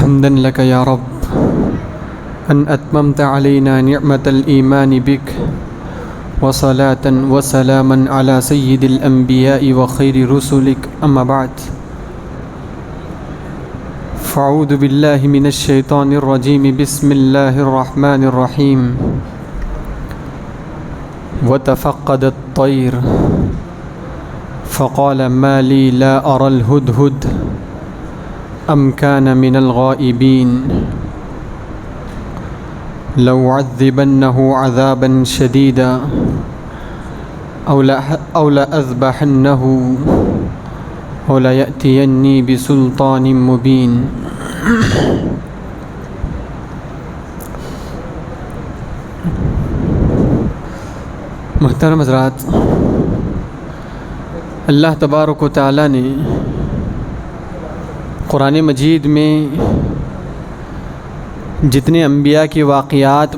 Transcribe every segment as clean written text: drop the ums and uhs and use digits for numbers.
حمدا لك يا رب أن أتممت علينا نعمة الإيمان بك وصلاة وسلاما على سيد الأنبياء وخير رسلك أما بعد فأعوذ بالله من الشيطان الرجيم بسم الله الرحمن الرحيم وتفقد الطير فقال ما لي لا أرى الهدهد أم كان من الغائبين لأعذبنه عذابا شديدا أو لأذبحنه أو ليأتيني بسلطان مبين۔ محترم حضرات، اللہ تبارک و تعالیٰ نے قرآن مجید میں جتنے انبیاء کے واقعات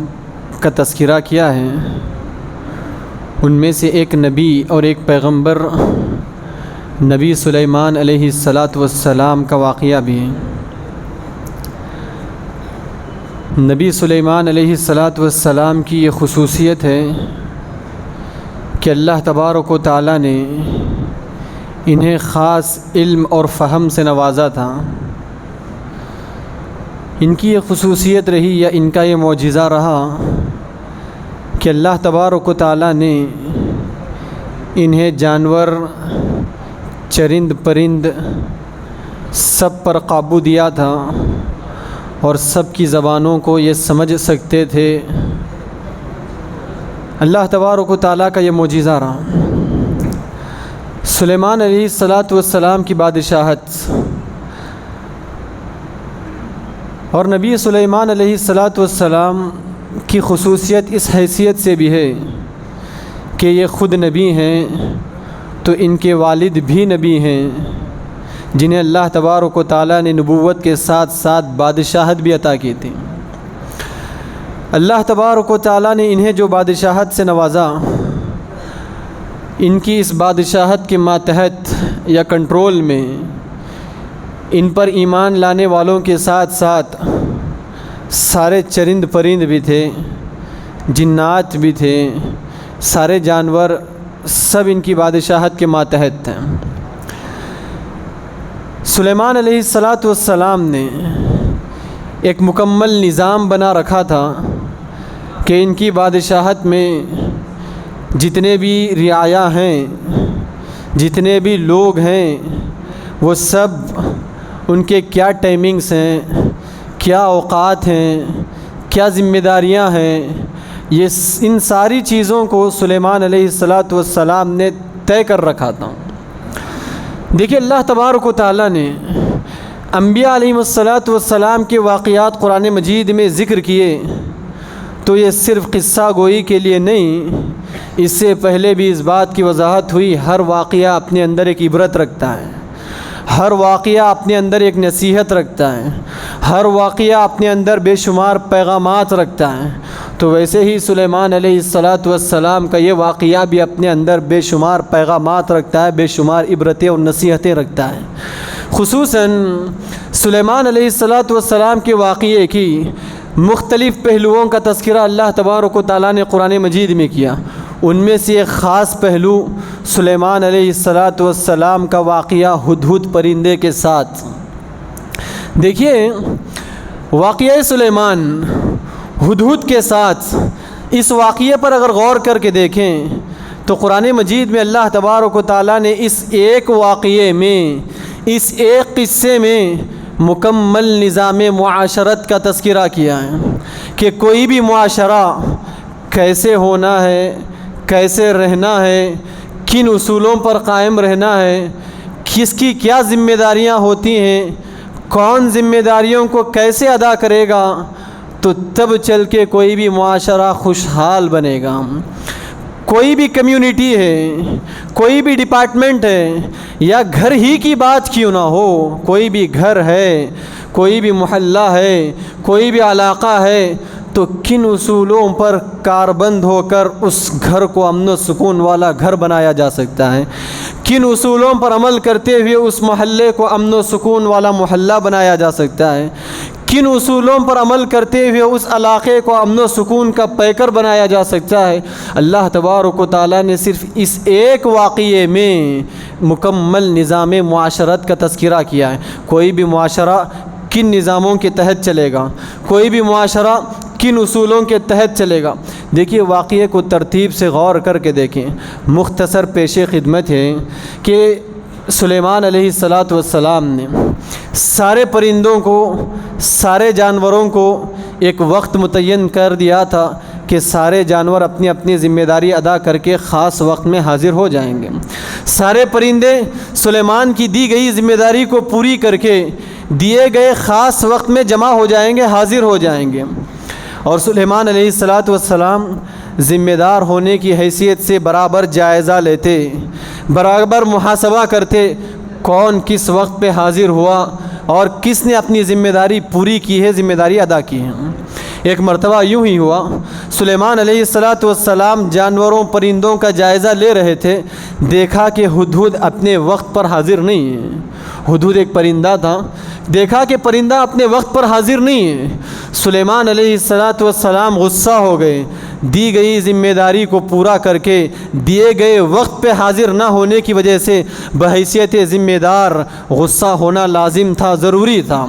کا تذکرہ کیا ہے ان میں سے ایک نبی اور ایک پیغمبر نبی سلیمان علیہ السلام کا واقعہ بھی ہے۔ نبی سلیمان علیہ السلام کی یہ خصوصیت ہے کہ اللہ تبارک و تعالیٰ نے انہیں خاص علم اور فہم سے نوازا تھا۔ ان کی یہ خصوصیت رہی یا ان کا یہ معجزہ رہا کہ اللہ تبارک و تعالیٰ نے انہیں جانور، چرند پرند سب پر قابو دیا تھا اور سب کی زبانوں کو یہ سمجھ سکتے تھے۔ اللہ تبارک و تعالیٰ کا یہ معجزہ رہا۔ سلیمان علیہ السلام کی بادشاہت اور نبی سلیمان علیہ السلام کی خصوصیت اس حیثیت سے بھی ہے کہ یہ خود نبی ہیں تو ان کے والد بھی نبی ہیں جنہیں اللہ تبارک و تعالیٰ نے نبوت کے ساتھ ساتھ بادشاہت بھی عطا کی تھی۔ اللہ تبارک و تعالیٰ نے انہیں جو بادشاہت سے نوازا، ان کی اس بادشاہت کے ماتحت یا کنٹرول میں ان پر ایمان لانے والوں کے ساتھ ساتھ سارے چرند پرند بھی تھے، جنات بھی تھے، سارے جانور سب ان کی بادشاہت کے ماتحت تھے۔ سلیمان علیہ السلام نے ایک مکمل نظام بنا رکھا تھا کہ ان کی بادشاہت میں جتنے بھی رعایا ہیں، جتنے بھی لوگ ہیں، وہ سب ان کے کیا ٹائمنگز ہیں، کیا اوقات ہیں، کیا ذمہ داریاں ہیں، یہ ان ساری چیزوں کو سلیمان علیہ السلام نے طے کر رکھا تھا۔ دیکھیے، اللہ تبارک و تعالیٰ نے انبیاء علیہ السلام کے واقعات قرآن مجید میں ذکر کیے تو یہ صرف قصہ گوئی کے لیے نہیں، اس سے پہلے بھی اس بات کی وضاحت ہوئی ہر واقعہ اپنے اندر ایک عبرت رکھتا ہے، ہر واقعہ اپنے اندر ایک نصیحت رکھتا ہے، ہر واقعہ اپنے اندر بے شمار پیغامات رکھتا ہے۔ تو ویسے ہی سلیمان علیہ السلام کا یہ واقعہ بھی اپنے اندر بے شمار پیغامات رکھتا ہے، بے شمار عبرتیں اور نصیحتیں رکھتا ہے۔ خصوصاً سلیمان علیہ السلام کے واقعے کی مختلف پہلوؤں کا تذکرہ اللہ تبارک و تعالیٰ نے قرآن مجید میں کیا۔ ان میں سے ایک خاص پہلو سلیمان علیہ السلام کا واقعہ ہدہد پرندے کے ساتھ۔ دیکھیے، واقعہ سلیمان ہدہد کے ساتھ اس واقعے پر اگر غور کر کے دیکھیں تو قرآن مجید میں اللہ تبارک و تعالیٰ نے اس ایک واقعے میں، اس ایک قصے میں مکمل نظام معاشرت کا تذکرہ کیا ہے کہ کوئی بھی معاشرہ کیسے ہونا ہے، کیسے رہنا ہے، کن اصولوں پر قائم رہنا ہے، کس کی کیا ذمہ داریاں ہوتی ہیں، کون ذمہ داریوں کو کیسے ادا کرے گا، تو تب چل کے کوئی بھی معاشرہ خوشحال بنے گا۔ کوئی بھی کمیونٹی ہے، کوئی بھی ڈپارٹمنٹ ہے، یا گھر ہی کی بات کیوں نہ ہو، کوئی بھی گھر ہے، کوئی بھی محلہ ہے، کوئی بھی علاقہ ہے، تو کن اصولوں پر کاربند ہو کر اس گھر کو امن و سکون والا گھر بنایا جا سکتا ہے، کن اصولوں پر عمل کرتے ہوئے اس محلے کو امن و سکون والا محلہ بنایا جا سکتا ہے، کن اصولوں پر عمل کرتے ہوئے اس علاقے کو امن و سکون کا پیکر بنایا جا سکتا ہے۔ اللہ تبارک و تعالیٰ نے صرف اس ایک واقعے میں مکمل نظام معاشرت کا تذکرہ کیا ہے۔ کوئی بھی معاشرہ کن نظاموں کے تحت چلے گا، کوئی بھی معاشرہ کن اصولوں کے تحت چلے گا۔ دیکھیے واقعے کو ترتیب سے غور کر کے دیکھیں۔ مختصر پیش خدمت ہے کہ سلیمان علیہ السلام نے سارے پرندوں کو، سارے جانوروں کو ایک وقت متعین کر دیا تھا کہ سارے جانور اپنی اپنی ذمہ داری ادا کر کے خاص وقت میں حاضر ہو جائیں گے۔ سارے پرندے سلیمان کی دی گئی ذمہ داری کو پوری کر کے دیے گئے خاص وقت میں جمع ہو جائیں گے، حاضر ہو جائیں گے۔ اور سلیمان علیہ السلام ذمہ دار ہونے کی حیثیت سے برابر جائزہ لیتے، برابر محاسبہ کرتے، کون کس وقت پہ حاضر ہوا اور کس نے اپنی ذمہ داری پوری کی ہے، ذمہ داری ادا کی ہے۔ ایک مرتبہ یوں ہی ہوا، سلیمان علیہ السلام جانوروں پرندوں کا جائزہ لے رہے تھے، دیکھا کہ ہدہد اپنے وقت پر حاضر نہیں ہے۔ ہدہد ایک پرندہ تھا، دیکھا کہ پرندہ اپنے وقت پر حاضر نہیں ہے۔ سلیمان علیہ السلام غصہ ہو گئے، دی گئی ذمہ داری کو پورا کر کے دیے گئے وقت پہ حاضر نہ ہونے کی وجہ سے بحیثیت ذمہ دار غصہ ہونا لازم تھا، ضروری تھا۔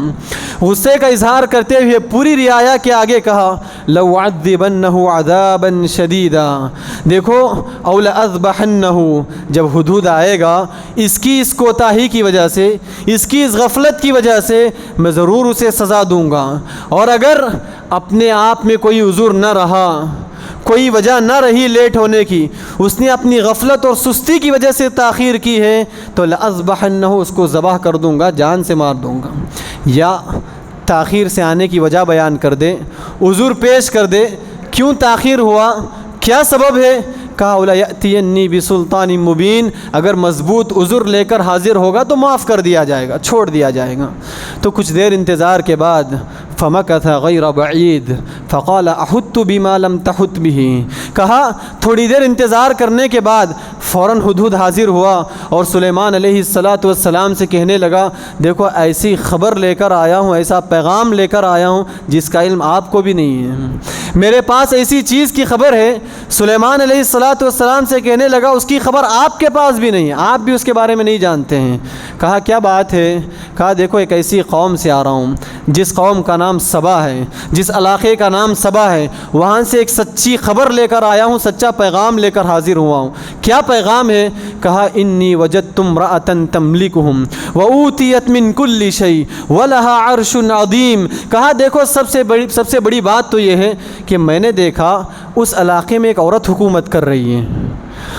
غصے کا اظہار کرتے ہوئے پوری رعایا کے آگے کہا لَأُعَذِّبَنَّهُ عَذَابًا شَدِيدًا، دیکھو اَوْ لَأَذْبَحَنَّهُ، جب ہدہد آئے گا اس کی اس کوتاہی کی وجہ سے، اس کی اس غفلت کی وجہ سے میں ضرور اسے سزا دوں گا، اور اگر اپنے آپ میں کوئی عذر نہ رہا، کوئی وجہ نہ رہی لیٹ ہونے کی، اس نے اپنی غفلت اور سستی کی وجہ سے تاخیر کی ہے تو لَأَذْبَحَنَّهُ، اس کو ذبح کر دوں گا، جان سے مار دوں گا۔ یا تاخیر سے آنے کی وجہ بیان کر دے، عذر پیش کر دے، کیوں تاخیر ہوا، کیا سبب ہے، کہا وَلَيَأْتِيَنِّي بِسُلْطَانٍ مُبِينٍ، اگر مضبوط عذر لے کر حاضر ہوگا تو معاف کر دیا جائے گا، چھوڑ دیا جائے گا۔ تو کچھ دیر انتظار کے بعد فَمَكَثَ غَيْرَ بَعِيدٍ فَقَالَ أَحُطُّ بِمَا لَمْ تَحُطْ بِهِ، کہا تھوڑی دیر انتظار کرنے کے بعد فوراً ہدہد حاضر ہوا اور سلیمان علیہ السلام سے کہنے لگا دیکھو ایسی خبر لے کر آیا ہوں، ایسا پیغام لے کر آیا ہوں جس کا علم آپ کو بھی نہیں ہے، میرے پاس ایسی چیز کی خبر ہے۔ سلیمان علیہ السلام سے کہنے لگا اس کی خبر آپ کے پاس بھی نہیں ہے، آپ بھی اس کے بارے میں نہیں جانتے ہیں۔ کہا کیا بات ہے، کہا دیکھو ایک ایسی قوم سے آ رہا ہوں جس قوم کا نام سبا ہے، جس علاقے کا نام سبا ہے، وہاں سے ایک سچی خبر لے کر آیا ہوں، سچا پیغام لے کر حاضر ہوا ہوں۔ کیا پیغام ہے، کہا انی وجدت امرأۃ تملکہم وأوتیت من کل شیء ولہا عرش عظیم، کہا دیکھو سب سے بڑی بات تو یہ ہے کہ میں نے دیکھا اس علاقے میں ایک عورت حکومت کر رہی ہے،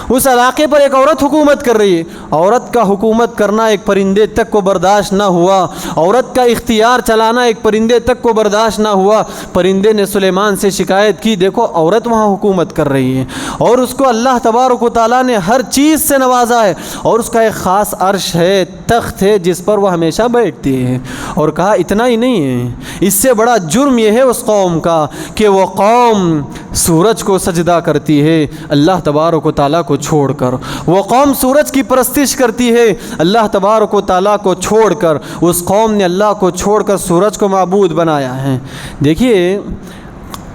اس علاقے پر ایک عورت حکومت کر رہی ہے۔ عورت کا حکومت کرنا ایک پرندے تک کو برداشت نہ ہوا، عورت کا اختیار چلانا ایک پرندے تک کو برداشت نہ ہوا۔ پرندے نے سلیمان سے شکایت کی دیکھو عورت وہاں حکومت کر رہی ہے اور اس کو اللہ تبارک و تعالیٰ نے ہر چیز سے نوازا ہے اور اس کا ایک خاص عرش ہے، تخت ہے جس پر وہ ہمیشہ بیٹھتی ہے۔ اور کہا اتنا ہی نہیں ہے، اس سے بڑا جرم یہ ہے اس قوم کا کہ وہ قوم سورج کو سجدہ کرتی ہے اللہ تبارک و تعالیٰ کو چھوڑ کر، وہ قوم سورج کی پرستش کرتی ہے اللہ تبارک و تعالیٰ کو چھوڑ کر، اس قوم نے اللہ کو چھوڑ کر سورج کو معبود بنایا ہے۔ دیکھیے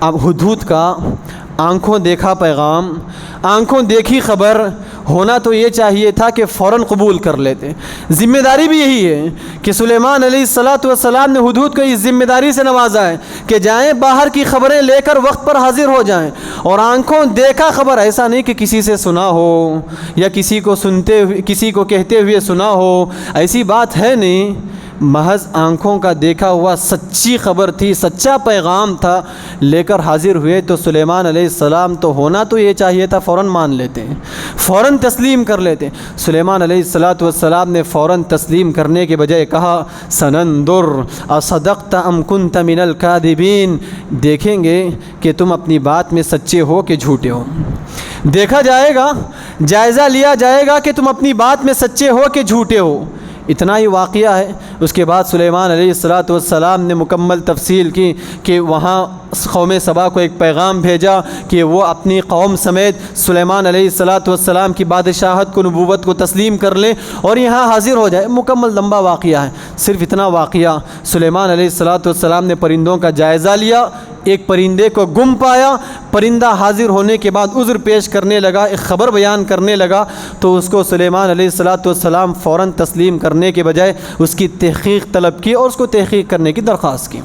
اب ہدہد کا آنکھوں دیکھا پیغام، آنکھوں دیکھی خبر ہونا تو یہ چاہیے تھا کہ فوراً قبول کر لیتے۔ ذمہ داری بھی یہی ہے کہ سلیمان علیہ السلام نے ہدہد کو اس ذمہ داری سے نوازا ہے کہ جائیں باہر کی خبریں لے کر وقت پر حاضر ہو جائیں، اور آنکھوں دیکھا خبر، ایسا نہیں کہ کسی سے سنا ہو یا کسی کو کہتے ہوئے سنا ہو، ایسی بات ہے نہیں، محض آنکھوں کا دیکھا ہوا سچی خبر تھی، سچا پیغام تھا، لے کر حاضر ہوئے تو سلیمان علیہ السلام تو ہونا تو یہ چاہیے تھا فوراً مان لیتے، فوراً تسلیم کر لیتے۔ سلیمان علیہ السلام نے فوراً تسلیم کرنے کے بجائے کہا سننظر اصدقت ام کنت من الکاذبین، دیکھیں گے کہ تم اپنی بات میں سچے ہو کہ جھوٹے ہو، دیکھا جائے گا، جائزہ لیا جائے گا کہ تم اپنی بات میں سچے ہو کہ جھوٹے ہو۔ اتنا ہی واقعہ ہے۔ اس کے بعد سلیمان علیہ السلام نے مکمل تفصیل کی کہ وہاں قوم سبا کو ایک پیغام بھیجا کہ وہ اپنی قوم سمیت سلیمان علیہ السلام کی بادشاہت کو، نبوت کو تسلیم کر لیں اور یہاں حاضر ہو جائے۔ مکمل لمبا واقعہ ہے۔ صرف اتنا واقعہ، سلیمان علیہ السلام نے پرندوں کا جائزہ لیا، ایک پرندے کو گم پایا، پرندہ حاضر ہونے کے بعد عذر پیش کرنے لگا، ایک خبر بیان کرنے لگا، تو اس کو سلیمان علیہ السلام فوراً تسلیم کرنے کے بجائے اس کی تحقیق طلب کی اور اس کو تحقیق کرنے کی درخواست کی۔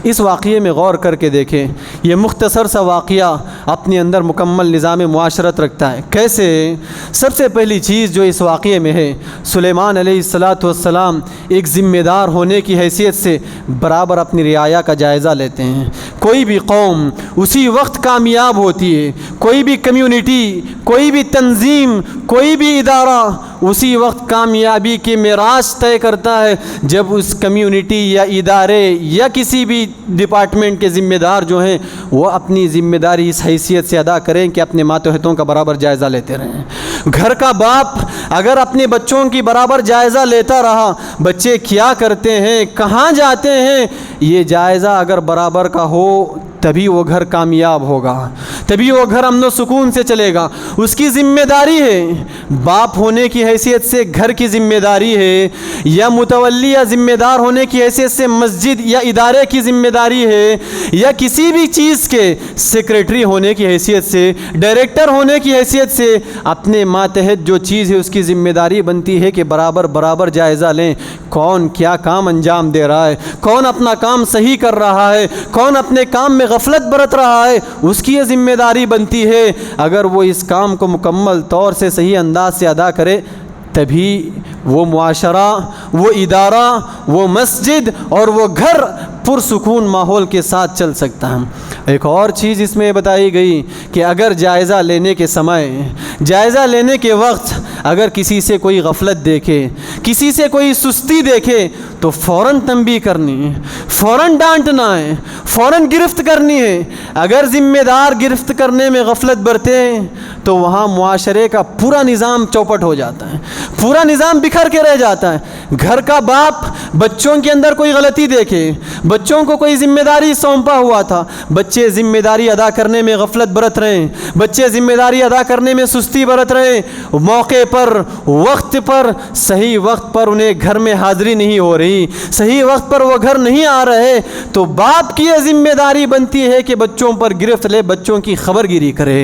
اس واقعے میں غور کر کے دیکھیں، یہ مختصر سا واقعہ اپنے اندر مکمل نظام معاشرت رکھتا ہے۔ کیسے؟ سب سے پہلی چیز جو اس واقعے میں ہے، سلیمان علیہ السلام ایک ذمہ دار ہونے کی حیثیت سے برابر اپنی رعایا کا جائزہ لیتے ہیں۔ کوئی بھی قوم اسی وقت کامیاب ہوتی ہے، کوئی بھی کمیونٹی، کوئی بھی تنظیم، کوئی بھی ادارہ اسی وقت کامیابی کے معراج طے کرتا ہے جب اس کمیونٹی یا ادارے یا کسی بھی ڈپارٹمنٹ کے ذمہ دار جو ہیں وہ اپنی ذمہ داری اس حیثیت سے ادا کریں کہ اپنے ماتحتوں کا برابر جائزہ لیتے رہیں۔ گھر کا باپ اگر اپنے بچوں کی برابر جائزہ لیتا رہا، بچے کیا کرتے ہیں، کہاں جاتے ہیں، یہ جائزہ اگر برابر کا ہو تبھی وہ گھر کامیاب ہوگا، تبھی وہ گھر امن و سکون سے چلے گا۔ اس کی ذمہ داری ہے، باپ ہونے کی حیثیت سے گھر کی ذمہ داری ہے، یا متولی یا ذمہ دار ہونے کی حیثیت سے مسجد یا ادارے کی ذمہ داری ہے، یا کسی بھی چیز کے سیکریٹری ہونے کی حیثیت سے، ڈائریکٹر ہونے کی حیثیت سے اپنے ماتحت جو چیز ہے اس کی ذمہ داری بنتی ہے کہ برابر جائزہ لیں، کون کیا کام انجام دے رہا ہے، کون اپنا کام صحیح کر رہا ہے، کون اپنے کام میں غفلت برت رہا ہے، اس کی یہ ذمہ داری بنتی ہے۔ اگر وہ اس کام کو مکمل طور سے صحیح انداز سے ادا کرے تبھی وہ معاشرہ، وہ ادارہ، وہ مسجد اور وہ گھر پرسکون ماحول کے ساتھ چل سکتا ہے۔ ایک اور چیز اس میں بتائی گئی کہ اگر جائزہ لینے کے سمے، جائزہ لینے کے وقت اگر کسی سے کوئی غفلت دیکھے، کسی سے کوئی سستی دیکھے تو فوراً تنبیہ کرنی ہے، فوراً ڈانٹنا ہے، فوراً گرفت کرنی ہے۔ اگر ذمہ دار گرفت کرنے میں غفلت برتے تو وہاں معاشرے کا پورا نظام چوپٹ ہو جاتا ہے، پورا نظام بکھر کے رہ جاتا ہے۔ گھر کا باپ بچوں کے اندر کوئی غلطی دیکھے، بچوں کو کوئی ذمہ داری سونپا ہوا تھا، بچے ذمہ داری ادا کرنے میں غفلت برت رہے ہیں، بچے ذمہ داری ادا کرنے میں سستی برت رہے ہیں، موقع پر، وقت پر، صحیح وقت پر انہیں گھر میں حاضری نہیں ہو رہی، صحیح وقت پر وہ گھر نہیں آ رہے، تو باپ کی یہ ذمہ داری بنتی ہے کہ بچوں پر گرفت لے، بچوں کی خبر گیری کرے۔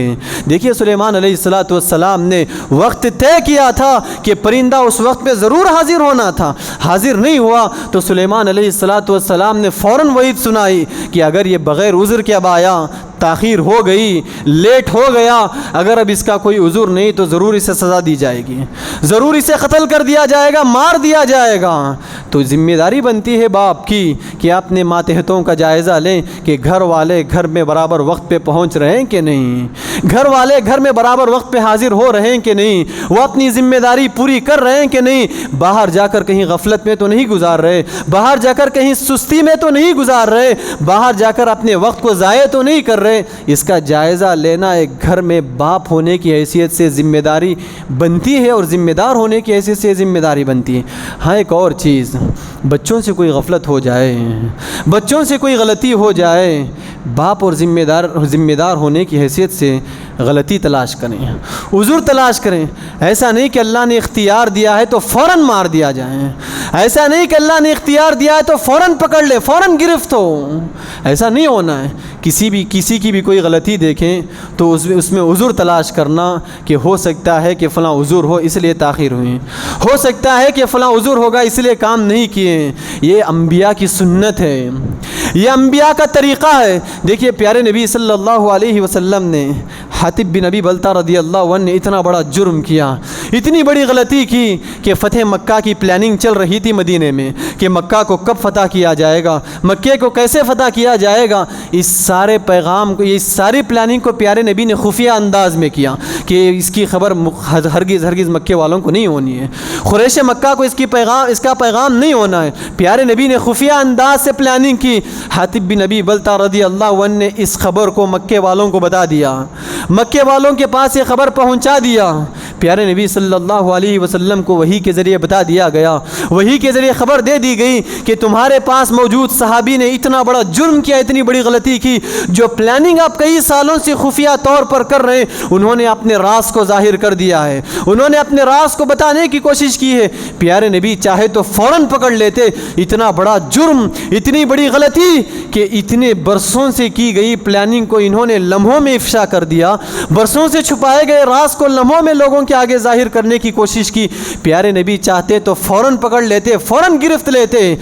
دیکھیے سلیمان علیہ السلام نے وقت طے کیا تھا کہ پرندہ اس وقت پہ ضرور حاضر ہونا تھا، حاضر نہیں ہوا تو سلیمان علیہ السلام نے فوراً وعید سنائی کہ اگر یہ بغیر عذر کے اب آیا، تاخیر ہو گئی، لیٹ ہو گیا، اگر اب اس کا کوئی عذر نہیں تو ضرور اسے سزا دی جائے گی، ضرور اسے قتل کر دیا جائے گا، مار دیا جائے گا۔ تو ذمہ داری بنتی ہے باپ کی کہ اپنے ماتحتوں کا جائزہ لیں کہ گھر والے گھر میں برابر وقت پہ پہنچ رہے ہیں کہ نہیں، گھر والے گھر میں برابر وقت پہ حاضر ہو رہے ہیں کہ نہیں، وہ اپنی ذمہ داری پوری کر رہے ہیں کہ نہیں، باہر جا کر کہیں غفلت میں تو نہیں گزار رہے، باہر جا کر کہیں سستی میں تو نہیں گزار رہے، باہر جا کر اپنے وقت کو ضائع تو نہیں کر رہے۔ اس کا جائزہ لینا ایک گھر میں باپ ہونے کی حیثیت سے ذمہ داری بنتی ہے اور ذمہ دار ہونے کی حیثیت سے ذمہ داری بنتی ہے۔ ہاں ایک اور چیز، بچوں سے کوئی غفلت ہو جائے، بچوں سے کوئی غلطی ہو جائے، باپ اور ذمہ دار ہونے کی حیثیت سے غلطی تلاش کریں، عذر تلاش کریں۔ ایسا نہیں کہ اللہ نے اختیار دیا ہے تو فوراً مار دیا جائے، ایسا نہیں کہ اللہ نے اختیار دیا ہے تو فوراً پکڑ لے، فوراً گرفت ہو، ایسا نہیں ہونا ہے۔ کسی کی بھی کوئی غلطی دیکھیں تو اس میں عذر تلاش کرنا کہ ہو سکتا ہے کہ فلاں عذر ہو اس لیے تاخیر ہوئی، ہو سکتا ہے کہ فلاں عذر ہوگا اس لیے کام نہیں کیے۔ یہ انبیاء کی سنت ہے، یہ انبیاء کا طریقہ ہے۔ دیکھیے پیارے نبی صلی اللہ علیہ وسلم نے، حاطب بن ابی بلتہ رضی اللہ عنہ نے اتنا بڑا جرم کیا، اتنی بڑی غلطی کی کہ فتح مکہ کی پلاننگ چل رہی تھی مدینے میں کہ مکہ کو کب فتح کیا جائے گا، مکے کو کیسے فتح کیا جائے گا۔ اس سارے پیغام کو، اس ساری پلاننگ کو پیارے نبی نے خفیہ انداز میں کیا کہ اس کی خبر ہرگز مکے والوں کو نہیں ہونی ہے، قریش مکہ کو اس کا پیغام نہیں ہونا ہے۔ پیارے نبی نے خفیہ انداز سے پلاننگ کی۔ حاطب بن ابی بلتہ رضی اللہ عنہ نے اس خبر کو مکے والوں کو بتا دیا، مکے والوں کے پاس یہ خبر پہنچا دیا۔ پیارے نبی صلی اللہ علیہ وسلم کو وحی کے ذریعے بتا دیا گیا، وحی کے ذریعے خبر دے دی گئی کہ تمہارے پاس موجود صحابی نے اتنا بڑا جرم کیا، اتنی بڑی غلطی کی، جو پلاننگ آپ کئی سالوں سے خفیہ طور پر کر رہے ہیں، انہوں نے اپنے راز کو ظاہر کر دیا ہے، انہوں نے اپنے راز کو بتانے کی کوشش کی ہے۔ پیارے نبی چاہے تو فوراً پکڑ لیتے، اتنا بڑا جرم، اتنی بڑی غلطی کہ اتنے برسوں سے کی گئی پلاننگ کو انہوں نے لمحوں میں افشا کر دیا، برسوں سے چھپائے گئے راز کو لمحوں میں لوگوں کے آگے ظاہر کرنے کی کوشش کی۔ پیارے نبی چاہتے تو فوراً پکڑ لیتے، فوراً گرفت لیتے۔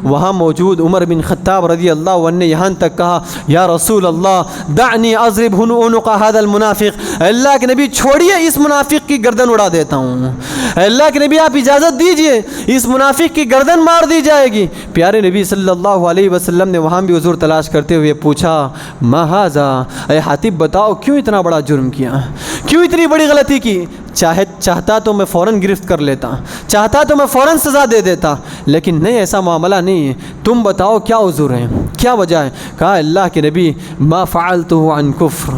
وہاں موجود عمر بن خطاب رضی اللہ عنہ نے یہاں تک کہا، یا رسول اللہ دعنی اضرب عنق هذا المنافق، اللہ کے نبی چھوڑیے، اس منافق کی گردن اڑا دیتا ہوں، اللہ کے نبی آپ اجازت دیجئے، اس منافق کی گردن مار دی جائے گی۔ پیارے نبی صلی اللہ علیہ وسلم نے وہاں بھی حضور تلاش کرتے ہوئے پوچھا، ما ھذا، اے حاتب بتاؤ کیوں اتنا بڑا جرم کیا، کیوں اتنی بڑی غلطی کی؟ چاہتا تو میں فوراً گرفت کر لیتا، چاہتا تو میں فوراً سزا دے دیتا، لیکن نہیں، ایسا معاملہ نہیں ہے، تم بتاؤ کیا عذر ہے، کیا وجہ ہے؟ کہا اللہ کے نبی ما فعلته عن کفر،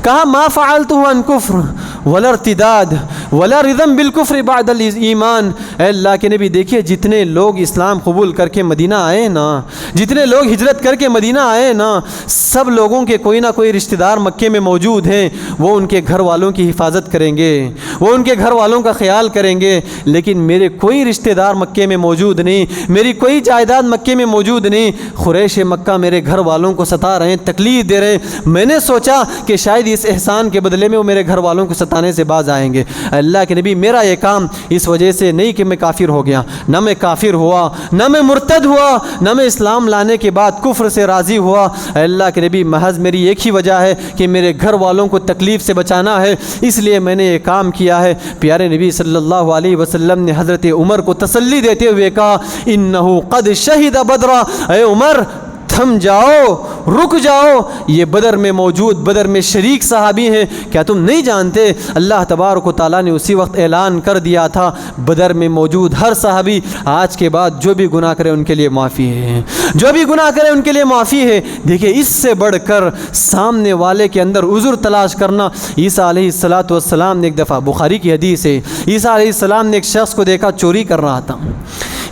کہا ما فعلته عن کفر ولا ارتداد ولا رضم بالکفر بعد الایمان۔ اے اللہ کے نبی دیکھیے، جتنے لوگ اسلام قبول کر کے مدینہ آئے نا، جتنے لوگ ہجرت کر کے مدینہ آئے نا، سب لوگوں کے کوئی نہ کوئی رشتہ دار مکے میں موجود ہیں، وہ ان کے گھر والوں کی حفاظت کریں گے، وہ ان کے گھر والوں کا خیال کریں گے، لیکن میرے کوئی رشتہ دار مکے میں موجود نہیں، میری کوئی جائیداد مکے میں موجود نہیں، قریش مکہ میرے گھر والوں کو ستا رہے ہیں، تکلیف دے رہے ہیں، میں نے سوچا کہ شاید اس احسان کے بدلے میں وہ میرے گھر والوں کو ستانے سے باز آئیں گے۔ اللہ کے نبی میرا یہ کام اس وجہ سے نہیں کہ میں کافر ہو گیا، نہ میں کافر ہوا، نہ میں مرتد ہوا، نہ میں اسلام لانے کے بعد کفر سے راضی ہوا۔ اللہ کے نبی محض میری ایک ہی وجہ ہے کہ میرے گھر والوں کو تکلیف سے بچانا ہے، اس لیے میں نے یہ کام کیا ہے۔ پیارے نبی صلی اللہ علیہ وسلم نے حضرت عمر کو تسلی دیتے ہوئے کہا، انہو قد شہد بدرا، اے عمر تھم جاؤ، رک جاؤ، یہ بدر میں موجود، بدر میں شریک صحابی ہیں، کیا تم نہیں جانتے اللہ تبارک و تعالیٰ نے اسی وقت اعلان کر دیا تھا بدر میں موجود ہر صحابی آج کے بعد جو بھی گناہ کرے ان کے لیے معافی ہے، جو بھی گناہ کرے ان کے لیے معافی ہے۔ دیکھیں اس سے بڑھ کر سامنے والے کے اندر عذر تلاش کرنا۔ عیسیٰ علیہ السلام نے ایک دفعہ، بخاری کی حدیث ہے، عیسیٰ علیہ السلام نے ایک شخص کو دیکھا چوری کر رہا تھا،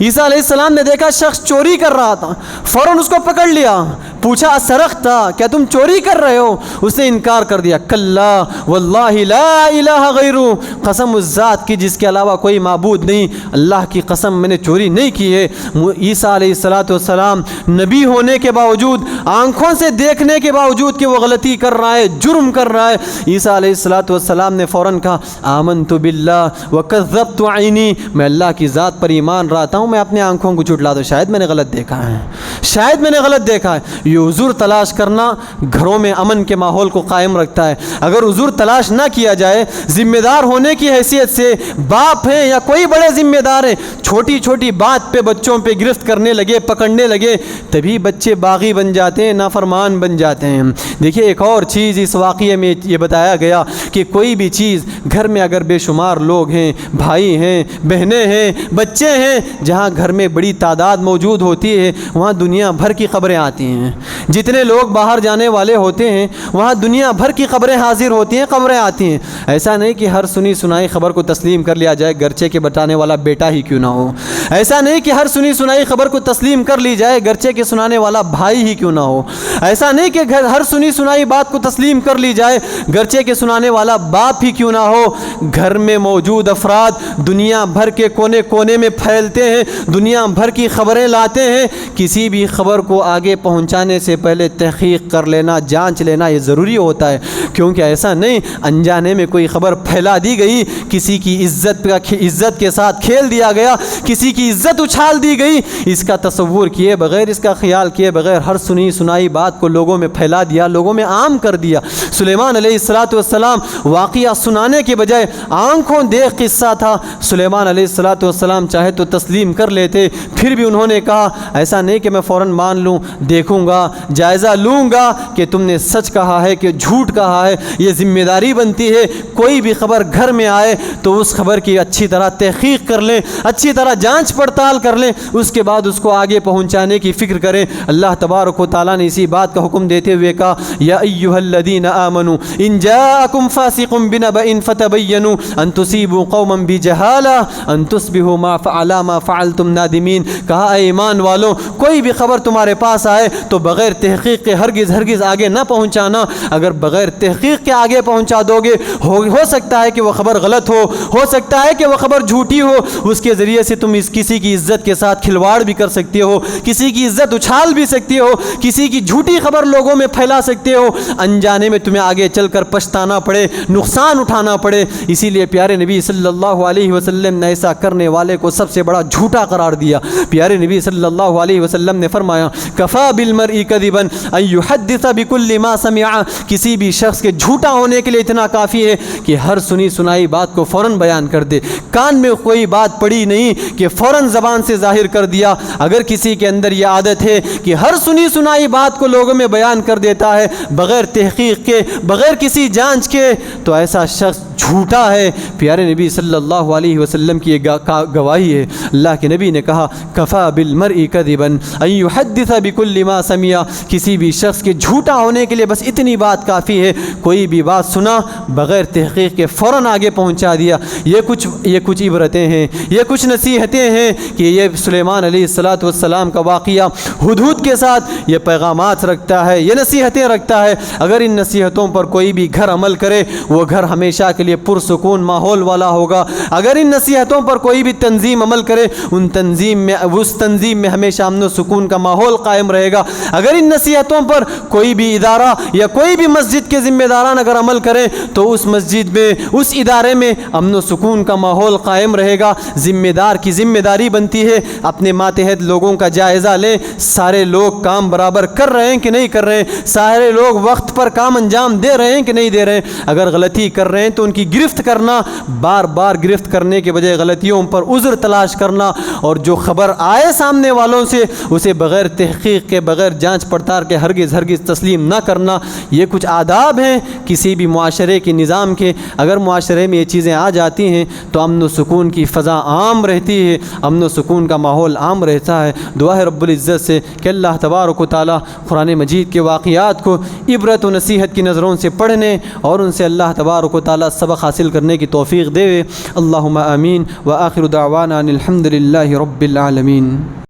عیسیٰ علیہ السلام نے دیکھا شخص چوری کر رہا تھا، فوراً اس کو پکڑ لیا، پوچھا اسرقتا، کیا تم چوری کر رہے ہو؟ اس نے انکار کر دیا، کلا واللہ لا الہ غیرو، قسم اس ذات کی جس کے علاوہ کوئی معبود نہیں، اللہ کی قسم میں نے چوری نہیں کی ہے۔ عیسیٰ علیہ السلام نبی ہونے کے باوجود، آنکھوں سے دیکھنے کے باوجود کہ وہ غلطی کر رہا ہے، جرم کر رہا ہے، عیسیٰ علیہ السلام نے فوراً کہا، آمنت باللہ وکذبت عینی، میں اللہ کی ذات پر ایمان رہتا ہوں، میں اپنے آنکھوں کو جھٹلا دوں، شاید میں نے غلط دیکھا ہے، شاید میں نے غلط دیکھا ہے۔ یہ عذر تلاش کرنا گھروں میں امن کے ماحول کو قائم رکھتا ہے۔ اگر عذر تلاش نہ کیا جائے، ذمہ دار ہونے کی حیثیت سے باپ ہیں یا کوئی بڑے ذمہ دار ہیں، چھوٹی چھوٹی بات پہ بچوں پہ گرفت کرنے لگے، پکڑنے لگے، تبھی بچے باغی بن جاتے ہیں، نافرمان بن جاتے ہیں۔ دیکھیے ایک اور چیز اس واقعے میں یہ بتایا گیا کہ کوئی بھی چیز گھر میں اگر بے شمار لوگ ہیں، بھائی ہیں، بہنیں ہیں، بچے ہیں، جہاں گھر میں بڑی تعداد موجود ہوتی ہے وہاں دنیا بھر کی خبریں آتی ہیں، جتنے لوگ باہر جانے والے ہوتے ہیں وہاں دنیا بھر کی خبریں حاضر ہوتی ہیں، خبریں آتی ہیں۔ ایسا نہیں کہ ہر سنی سنائی خبر کو تسلیم کر لیا جائے، گرچہ کہ بتانے والا بیٹا ہی کیوں نہ ہو۔ ایسا نہیں کہ ہر سنی سنائی خبر کو تسلیم کر لی جائے، گرچہ کہ سنانے والا بھائی ہی کیوں نہ ہو۔ ایسا نہیں کہ ہر سنی سنائی بات کو تسلیم کر لی جائے، گرچہ کہ سنانے والا باپ ہی کیوں نہ ہو۔ گھر میں موجود افراد دنیا بھر کے کونے کونے میں پھیلتے ہیں، دنیا بھر کی خبریں لاتے ہیں۔ کسی بھی خبر کو آگے پہنچانے سے پہلے تحقیق کر لینا، جانچ لینا یہ ضروری ہوتا ہے، کیونکہ ایسا نہیں انجانے میں کوئی خبر پھیلا دی گئی، کسی کی عزت کے ساتھ کھیل دیا گیا، کسی کی عزت اچھال دی گئی، اس کا تصور کیے بغیر، اس کا خیال کیے بغیر ہر سنی سنائی بات کو لوگوں میں پھیلا دیا، لوگوں میں عام کر دیا۔ سلیمان علیہ السلام واقعہ سنانے کے بجائے آنکھوں دیکھ قصہ تھا، سلیمان علیہ السلام چاہے تو تسلیم کر لیتے، پھر بھی انہوں نے کہا ایسا نہیں کہ میں فوراً مان لوں، دیکھوں گا جائزہ لوں گا کہ تم نے سچ کہا ہے کہ جھوٹ کہا ہے۔ یہ ذمہ داری بنتی ہے کوئی بھی خبر گھر میں آئے تو اس خبر کی اچھی طرح تحقیق کر لیں، اچھی طرح جانچ پڑتال کر لیں، اس کے بعد اس کو آگے پہنچانے کی فکر کریں۔ اللہ تبارک و تعالیٰ نے اسی بات کا حکم دیتے ہوئے کہا یا ایھا الذین آمنوا ان جاءکم فاسق بنبأ فتبینوا ان تصیبوا قوما بجہالہ ان تصبحوا علی ما فعلتم نادمین۔ کہا اے ایمان والوں، کوئی بھی خبر تمہارے پاس آئے تو بغیر تحقیق کے ہرگز آگے نہ پہنچانا۔ اگر بغیر تحقیق کے آگے پہنچا دو گے ہو سکتا ہے کہ وہ خبر غلط ہو سکتا ہے کہ وہ خبر جھوٹی ہو، اس کے ذریعے سے تم کسی کی عزت کے ساتھ کھلواڑ بھی کر سکتے ہو، کسی کی عزت اچھال بھی سکتے ہو، کسی کی جھوٹی خبر لوگوں میں پھیلا سکتے ہو، انجانے میں تمہیں آگے چل کر پچھتانا پڑے، نقصان اٹھانا پڑے۔ اسی لیے پیارے نبی صلی اللہ علیہ وسلم نے ایسا کرنے والے کو سب سے بڑا جھوٹا قرار دیا۔ پیارے نبی صلی اللہ علیہ وسلم نے فرمایا کفا بالمرء کذبا ان یحدث بکل ما سمع، کسی بھی شخص کے جھوٹا ہونے کے لیے اتنا کافی ہے کہ ہر سنی سنائی بات کو فوراً بیان کر دے، کان میں کوئی بات پڑی نہیں کہ فوراً زبان سے ظاہر کر دیا۔ اگر کسی کے اندر یہ عادت ہے کہ ہر سنی سنائی بات کو لوگوں میں بیان کر دیتا ہے بغیر تحقیق کے، بغیر کسی جانچ کے، تو ایسا شخص جھوٹا ہے۔ پیارے نبی صلی اللہ علیہ وسلم کی یہ گواہی ہے۔ اللہ کے نبی نے کہا کفا بالمرء کذبا ان یحدث بکل ما سمع، کسی بھی شخص کے جھوٹا ہونے کے لیے بس اتنی بات کافی ہے، کوئی بھی بات سنا بغیر تحقیق کے فوراً آگے پہنچا دیا۔ یہ کچھ عبرتیں ہیں، یہ کچھ نصیحتیں ہیں کہ یہ سلیمان علیہ السلام کا واقعہ ہدہد کے ساتھ یہ پیغامات رکھتا ہے، یہ نصیحتیں رکھتا ہے۔ اگر ان نصیحتوں پر کوئی بھی گھر عمل کرے وہ گھر ہمیشہ کے لیے پرسکون ماحول والا ہوگا۔ اگر ان نصیحتوں پر کوئی بھی تنظیم عمل کرے اس تنظیم میں ہمیشہ امن و سکون کا ماحول قائم رہے گا۔ اگر ان نصیحتوں پر کوئی بھی ادارہ یا کوئی بھی مسجد کے ذمہ داران اگر عمل کریں تو اس مسجد میں، اس ادارے میں امن و سکون کا ماحول قائم رہے گا۔ ذمہ دار کی ذمہ داری بنتی ہے اپنے ماتحت لوگوں کا جائزہ لیں، سارے لوگ کام برابر کر رہے ہیں کہ نہیں کر رہے ہیں، سارے لوگ وقت پر کام انجام دے رہے ہیں کہ نہیں دے رہے ہیں۔ اگر غلطی کر رہے ہیں تو ان کی گرفت کرنا، بار بار گرفت کرنے کے بجائے غلطیوں پر عذر تلاش کرنا، اور جو خبر آئے سامنے والوں سے اسے بغیر تحقیق کے، بغیر جانچ پڑتال کے ہرگز تسلیم نہ کرنا۔ یہ کچھ آداب ہیں کسی بھی معاشرے کے نظام کے۔ اگر معاشرے میں یہ چیزیں آ جاتی ہیں تو امن و سکون کی فضا عام رہتی ہے، امن و سکون کا ماحول عام رہتا ہے۔ دعا ہے رب العزت سے کہ اللہ تبارک و تعالیٰ قرآن مجید کے واقعات کو عبرت و نصیحت کی نظروں سے پڑھنے اور ان سے اللہ تبارک و تعالیٰ سبق حاصل کرنے کی توفیق دے۔ اللہم آمین وآخر دعوانا ان الحمد للہ رب العالمین۔